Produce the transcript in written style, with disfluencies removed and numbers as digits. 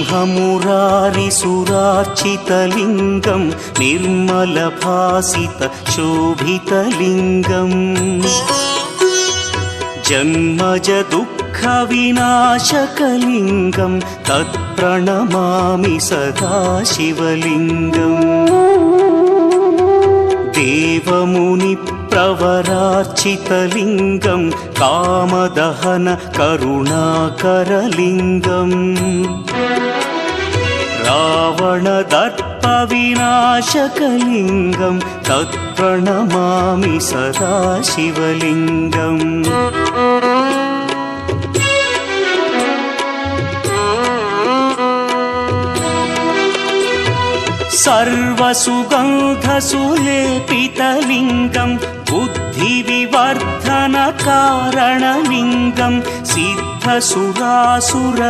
ब्रह्ममुरारिसुरार्चितलिङ्गं निर्मलभासितशोभितलिङ्गम् जन्मजदुःखविनाशकलिङ्गं तत्प्रणमामि सदा शिवलिङ्गम् देवमुनिप्रवरार्चितलिङ्गं कामदहन करुणाकरलिङ्गम् रावणदर्पविनाशकलिङ्गं तत्प्रणमामि सदा शिवलिङ्गम् सर्वसुगन्धसुलेपितलिङ्गं बुद्धिविवर्धनकारणलिङ्गं सिद्धसुरासुर